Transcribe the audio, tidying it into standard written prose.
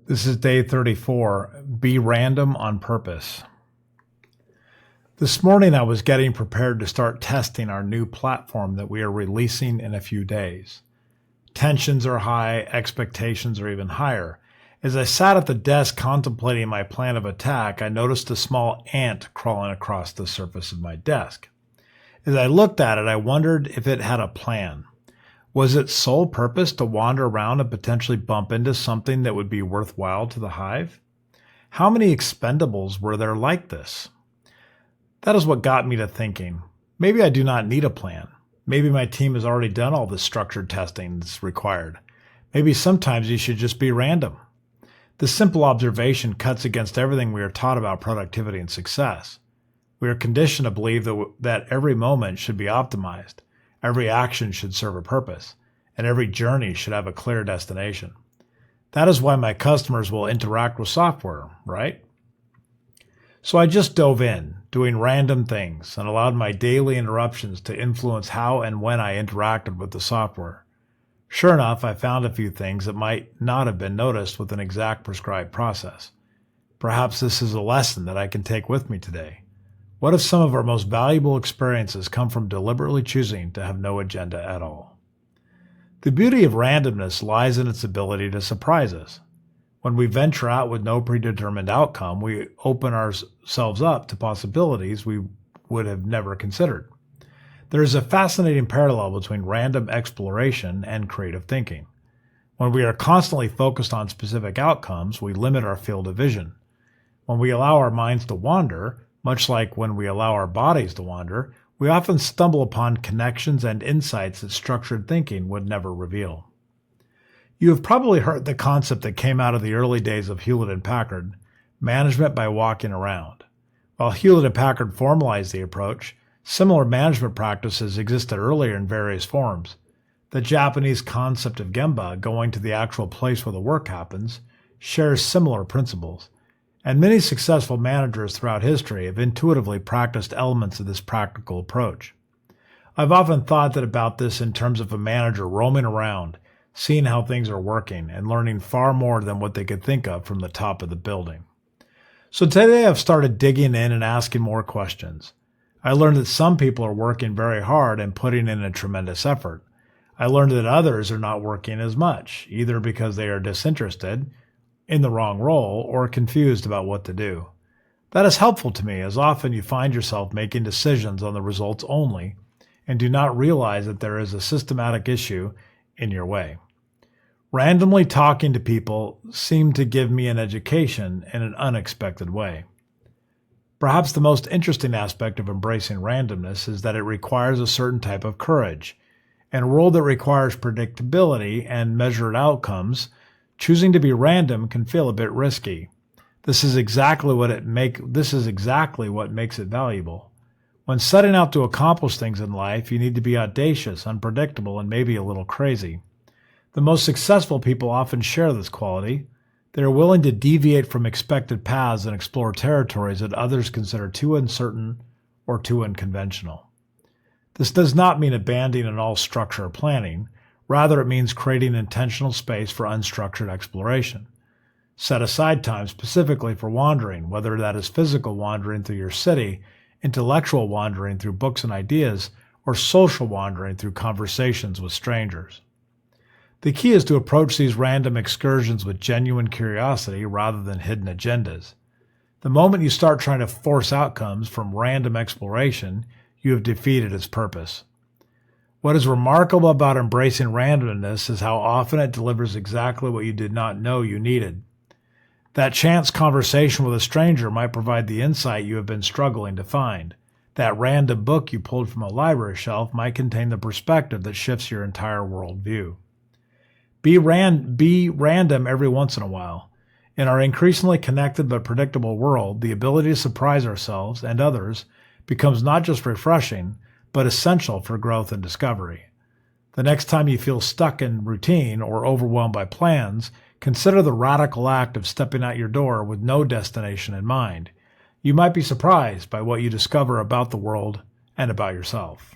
This is day 34. Be random on purpose. This morning I was getting prepared to start testing our new platform that we are releasing in a few days. Tensions are high, expectations are even higher. As I sat at the desk contemplating my plan of attack, I noticed a small ant crawling across the surface of my desk. As I looked at it, I wondered if it had a plan. Was its sole purpose to wander around and potentially bump into something that would be worthwhile to the hive? How many expendables were there like this? That is what got me to thinking, maybe I do not need a plan. Maybe my team has already done all the structured testing that's required. Maybe sometimes you should just be random. This simple observation cuts against everything we are taught about productivity and success. We are conditioned to believe that every moment should be optimized. Every action should serve a purpose, and every journey should have a clear destination. That is why my customers will interact with software, right? So I just dove in, doing random things, and allowed my daily interruptions to influence how and when I interacted with the software. Sure enough, I found a few things that might not have been noticed with an exact prescribed process. Perhaps this is a lesson that I can take with me today. What if some of our most valuable experiences come from deliberately choosing to have no agenda at all? The beauty of randomness lies in its ability to surprise us. When we venture out with no predetermined outcome, we open ourselves up to possibilities we would have never considered. There is a fascinating parallel between random exploration and creative thinking. When we are constantly focused on specific outcomes, we limit our field of vision. When we allow our minds to wander, much like when we allow our bodies to wander, we often stumble upon connections and insights that structured thinking would never reveal. You have probably heard the concept that came out of the early days of Hewlett & Packard, management by walking around. While Hewlett & Packard formalized the approach, similar management practices existed earlier in various forms. The Japanese concept of gemba, going to the actual place where the work happens, shares similar principles. And many successful managers throughout history have intuitively practiced elements of this practical approach. I've often thought about this in terms of a manager roaming around, seeing how things are working, and learning far more than what they could think of from the top of the building. So today I've started digging in and asking more questions. I learned that some people are working very hard and putting in a tremendous effort. I learned that others are not working as much, either because they are disinterested, in the wrong role, or confused about what to do. That is helpful to me, as often you find yourself making decisions on the results only and do not realize that there is a systematic issue in your way. Randomly talking to people seemed to give me an education in an unexpected way. Perhaps the most interesting aspect of embracing randomness is that it requires a certain type of courage. In a world that requires predictability and measured outcomes, choosing to be random can feel a bit risky. This is exactly what makes it valuable. When setting out to accomplish things in life, you need to be audacious, unpredictable, and maybe a little crazy. The most successful people often share this quality. They are willing to deviate from expected paths and explore territories that others consider too uncertain or too unconventional. This does not mean abandoning all structure or planning. Rather, it means creating intentional space for unstructured exploration. Set aside time specifically for wandering, whether that is physical wandering through your city, intellectual wandering through books and ideas, or social wandering through conversations with strangers. The key is to approach these random excursions with genuine curiosity rather than hidden agendas. The moment you start trying to force outcomes from random exploration, you have defeated its purpose. What is remarkable about embracing randomness is how often it delivers exactly what you did not know you needed. That chance conversation with a stranger might provide the insight you have been struggling to find. That random book you pulled from a library shelf might contain the perspective that shifts your entire worldview. Be random every once in a while. In our increasingly connected but predictable world, the ability to surprise ourselves and others becomes not just refreshing, but essential for growth and discovery. The next time you feel stuck in routine or overwhelmed by plans, consider the radical act of stepping out your door with no destination in mind. You might be surprised by what you discover about the world and about yourself.